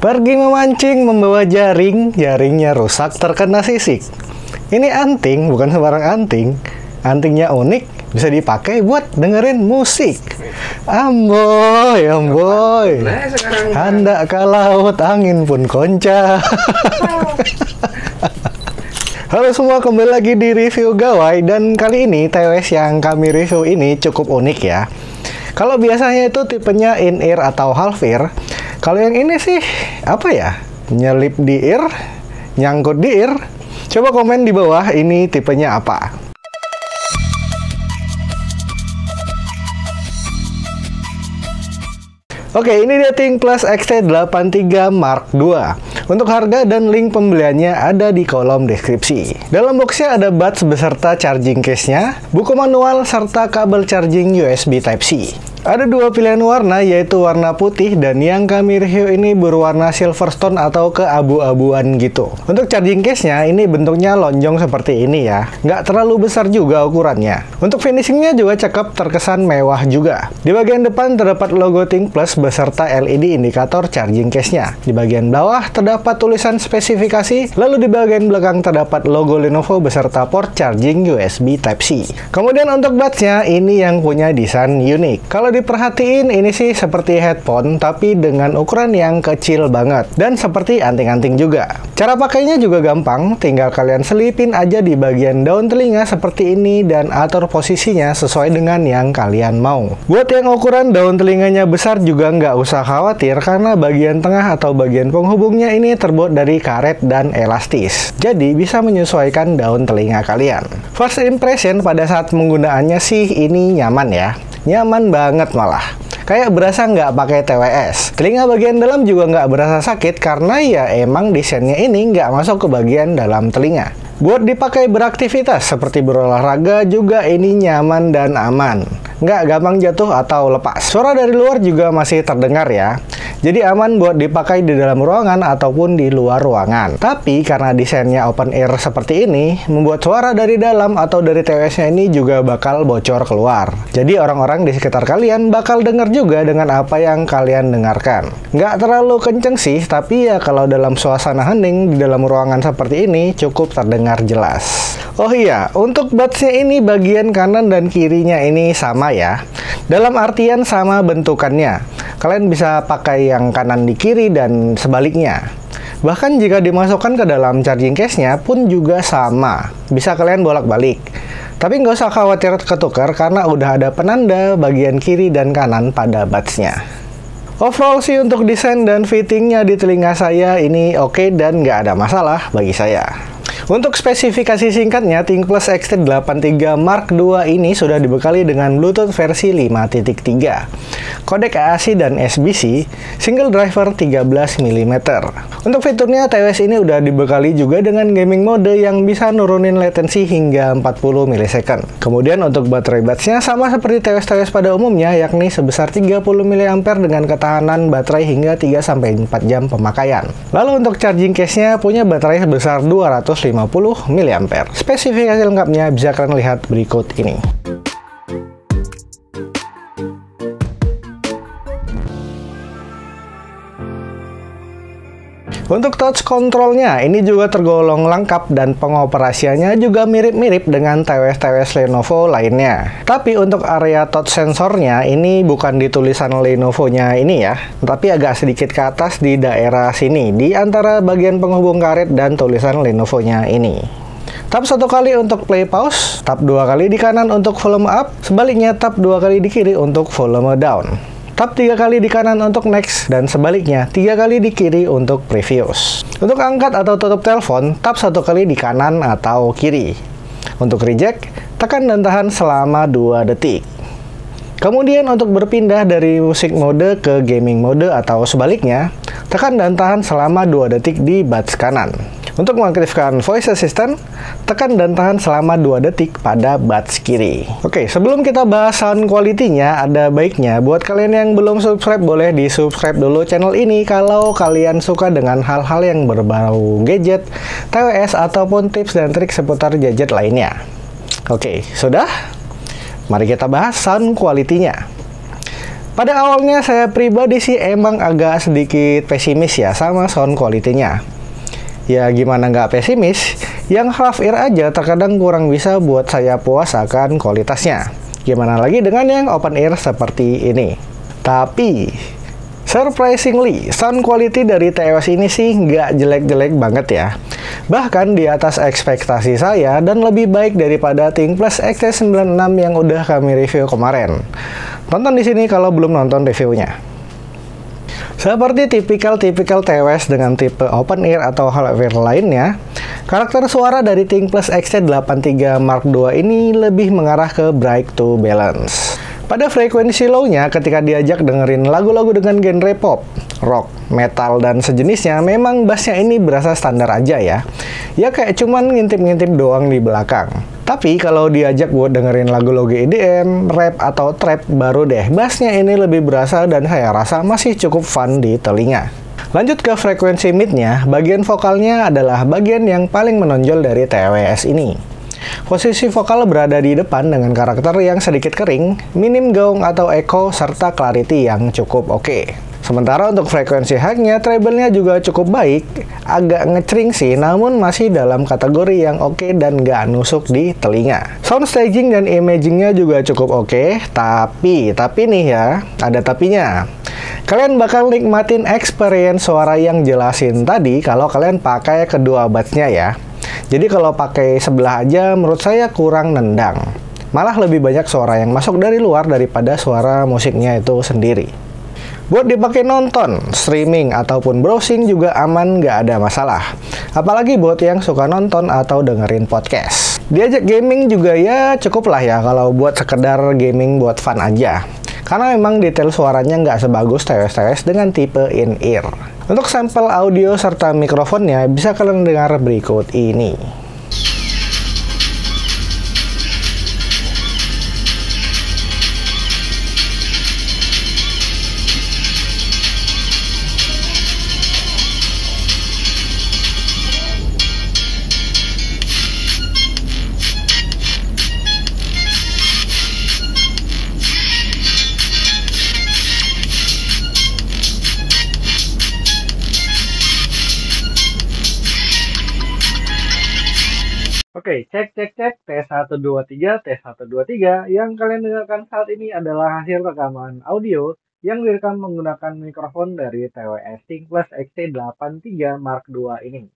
Pergi memancing membawa jaring, jaringnya rusak terkena sisik. Ini anting, bukan sembarang anting. Antingnya unik, bisa dipakai buat dengerin musik. Amboy, amboy. Hendak ke laut, angin pun konca. Halo semua, kembali lagi di review gawai. Dan kali ini TWS yang kami review ini cukup unik ya. Kalau biasanya itu tipenya in-ear atau half-ear, kalau yang ini sih, apa ya? Nyelip di ear, nyangkut di ear. Coba komen di bawah, ini tipenya apa? Oke, ini dia ThinkPlus XT83 Mark II. Untuk harga dan link pembeliannya ada di kolom deskripsi. Dalam boxnya ada buds beserta charging case-nya, buku manual, serta kabel charging USB Type-C. Ada dua pilihan warna, yaitu warna putih dan yang kami review ini berwarna silverstone atau keabu-abuan gitu. Untuk charging case-nya, ini bentuknya lonjong seperti ini ya. Nggak terlalu besar juga ukurannya. Untuk finishingnya juga cakep, terkesan mewah juga. Di bagian depan terdapat logo ThinkPlus beserta LED indikator charging case-nya. Di bagian bawah terdapat tulisan spesifikasi, lalu di bagian belakang terdapat logo Lenovo beserta port charging USB Type-C. Kemudian untuk buds-nya, ini yang punya desain unik. Kalau diperhatiin, ini sih seperti headphone, tapi dengan ukuran yang kecil banget. Dan seperti anting-anting juga. Cara pakainya juga gampang, tinggal kalian selipin aja di bagian daun telinga seperti ini dan atur posisinya sesuai dengan yang kalian mau. Buat yang ukuran daun telinganya besar juga nggak usah khawatir, karena bagian tengah atau bagian penghubungnya ini terbuat dari karet dan elastis. Jadi bisa menyesuaikan daun telinga kalian. First impression pada saat penggunaannya sih ini nyaman ya. Nyaman banget malah. Kayak berasa nggak pakai TWS. Telinga bagian dalam juga nggak berasa sakit karena ya emang desainnya ini nggak masuk ke bagian dalam telinga. Buat dipakai beraktivitas seperti berolahraga juga ini nyaman dan aman. Nggak gampang jatuh atau lepas. Suara dari luar juga masih terdengar ya. Jadi aman buat dipakai di dalam ruangan ataupun di luar ruangan. Tapi karena desainnya open air seperti ini, membuat suara dari dalam atau dari TWS-nya ini juga bakal bocor keluar. Jadi orang-orang di sekitar kalian bakal dengar juga dengan apa yang kalian dengarkan. Nggak terlalu kenceng sih, tapi ya kalau dalam suasana hening di dalam ruangan seperti ini cukup terdengar jelas. Oh iya, untuk buds-nya ini bagian kanan dan kirinya ini sama ya. Dalam artian sama bentukannya. Kalian bisa pakai yang kanan di kiri dan sebaliknya. Bahkan jika dimasukkan ke dalam charging case-nya pun juga sama. Bisa kalian bolak-balik. Tapi nggak usah khawatir ketukar karena udah ada penanda bagian kiri dan kanan pada buds-nya. Overall sih untuk desain dan fittingnya di telinga saya ini oke dan nggak ada masalah bagi saya. Untuk spesifikasi singkatnya, ThinkPlus XT83 Mark II ini sudah dibekali dengan Bluetooth versi 5.3, kodek AAC dan SBC, single driver 13 mm. Untuk fiturnya, TWS ini udah dibekali juga dengan gaming mode yang bisa nurunin latensi hingga 40 ms. Kemudian untuk baterai buds-nya sama seperti TWS-TWS pada umumnya, yakni sebesar 30 mAh dengan ketahanan baterai hingga 3-4 jam pemakaian. Lalu untuk charging case-nya punya baterai sebesar 250 mAh. Spesifikasi lengkapnya bisa kalian lihat berikut ini. Untuk touch controlnya, ini juga tergolong lengkap dan pengoperasiannya juga mirip-mirip dengan TWS-TWS Lenovo lainnya. Tapi untuk area touch sensornya, ini bukan di tulisan Lenovo-nya ini ya, tapi agak sedikit ke atas di daerah sini, di antara bagian penghubung karet dan tulisan Lenovo-nya ini. Tap 1 kali untuk play pause, tap 2 kali di kanan untuk volume up, sebaliknya tap 2 kali di kiri untuk volume down. Tap 3 kali di kanan untuk next, dan sebaliknya 3 kali di kiri untuk previous. Untuk angkat atau tutup telepon, tap 1 kali di kanan atau kiri. Untuk reject, tekan dan tahan selama 2 detik. Kemudian untuk berpindah dari musik mode ke gaming mode atau sebaliknya, tekan dan tahan selama 2 detik di buds kanan. Untuk mengaktifkan voice assistant, tekan dan tahan selama 2 detik pada buds kiri. Oke, sebelum kita bahas sound quality-nya, ada baiknya buat kalian yang belum subscribe, boleh di-subscribe dulu channel ini kalau kalian suka dengan hal-hal yang berbau gadget, TWS, ataupun tips dan trik seputar gadget lainnya. Oke, sudah? Mari kita bahas sound quality-nya. Pada awalnya saya pribadi sih emang agak sedikit pesimis ya sama sound quality-nya. Ya gimana nggak pesimis, yang half ear aja terkadang kurang bisa buat saya puas akan kualitasnya. Gimana lagi dengan yang open ear seperti ini. Tapi surprisingly, sound quality dari TWS ini sih nggak jelek-jelek banget ya. Bahkan di atas ekspektasi saya dan lebih baik daripada ThinkPlus XT96 yang udah kami review kemarin. Tonton di sini kalau belum nonton reviewnya. Seperti tipikal TWS dengan tipe open ear atau half ear lainnya, karakter suara dari ThinkPlus XT83 Mark II ini lebih mengarah ke bright to balance. Pada frekuensi low-nya ketika diajak dengerin lagu-lagu dengan genre pop, rock, metal, dan sejenisnya, memang bassnya ini berasa standar aja ya. Ya kayak cuman ngintip-ngintip doang di belakang. Tapi kalau diajak buat dengerin lagu-lagu EDM, rap, atau trap, baru deh bassnya ini lebih berasa dan saya rasa masih cukup fun di telinga. Lanjut ke frekuensi mid-nya, bagian vokalnya adalah bagian yang paling menonjol dari TWS ini. Posisi vokal berada di depan dengan karakter yang sedikit kering, minim gaung atau echo, serta clarity yang cukup oke. Sementara untuk frekuensi high-nya, treble-nya juga cukup baik, agak ngecring sih, namun masih dalam kategori yang oke dan nggak nusuk di telinga. Sound staging dan imaging-nya juga cukup oke, tapi nih ya, ada tapinya. Kalian bakal nikmatin experience suara yang jelasin tadi kalau kalian pakai kedua buds-nya ya. Jadi kalau pakai sebelah aja menurut saya kurang nendang. Malah lebih banyak suara yang masuk dari luar daripada suara musiknya itu sendiri. Buat dipakai nonton, streaming, ataupun browsing juga aman, nggak ada masalah. Apalagi buat yang suka nonton atau dengerin podcast. Diajak gaming juga ya cukup lah ya kalau buat sekedar gaming buat fun aja. Karena memang detail suaranya nggak sebagus TWS dengan tipe in-ear. Untuk sampel audio serta mikrofonnya bisa kalian dengar berikut ini. Oke, cek T123 T123. Yang kalian dengarkan saat ini adalah hasil rekaman audio yang direkam menggunakan mikrofon dari TWS ThinkPlus XT83 Mark II ini.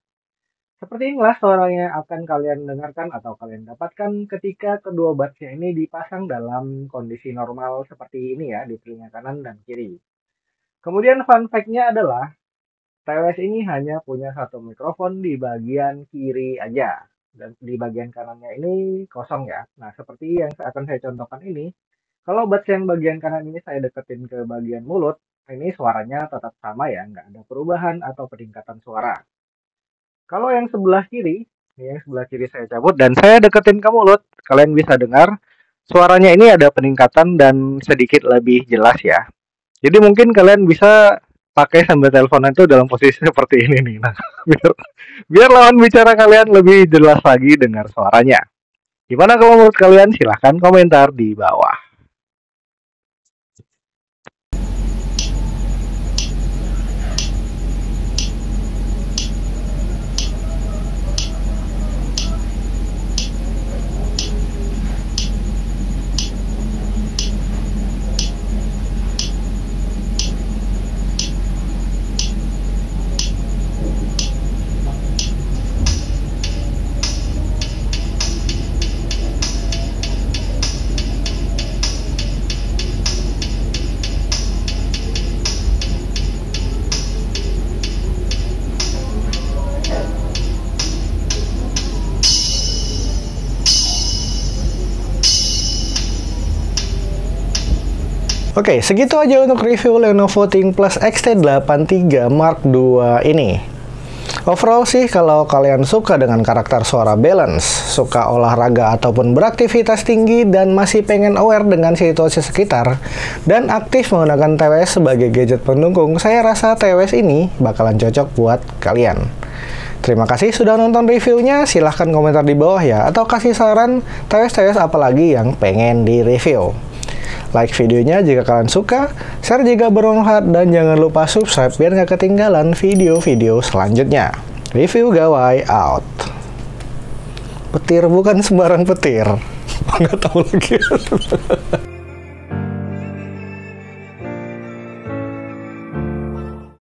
Seperti inilah suara yang akan kalian dengarkan atau kalian dapatkan ketika kedua buds-nya ini dipasang dalam kondisi normal seperti ini ya, di telinga kanan dan kiri. Kemudian fun fact-nya adalah TWS ini hanya punya satu mikrofon di bagian kiri aja. Dan di bagian kanannya ini kosong ya. Nah, seperti yang akan saya contohkan ini, kalau buds yang bagian kanan ini saya deketin ke bagian mulut, ini suaranya tetap sama ya, nggak ada perubahan atau peningkatan suara. Kalau yang sebelah kiri, yang sebelah kiri saya cabut dan saya deketin ke mulut, kalian bisa dengar suaranya ini ada peningkatan dan sedikit lebih jelas ya. Jadi mungkin kalian bisa pakai sambil teleponan itu dalam posisi seperti ini nih. Nah, biar lawan bicara kalian lebih jelas lagi dengar suaranya. Gimana kalau menurut kalian? Silahkan komentar di bawah. Oke, segitu aja untuk review Lenovo ThinkPlus XT83 Mark II ini. Overall sih, kalau kalian suka dengan karakter suara balance, suka olahraga ataupun beraktivitas tinggi dan masih pengen aware dengan situasi sekitar, dan aktif menggunakan TWS sebagai gadget pendukung, saya rasa TWS ini bakalan cocok buat kalian. Terima kasih sudah nonton reviewnya, silahkan komentar di bawah ya, atau kasih saran TWS-TWS apalagi yang pengen di-review. Like videonya jika kalian suka, share jika bermanfaat, dan jangan lupa subscribe biar nggak ketinggalan video-video selanjutnya. Review Gawai out. Petir bukan sembarang petir. Nggak tahu lagi.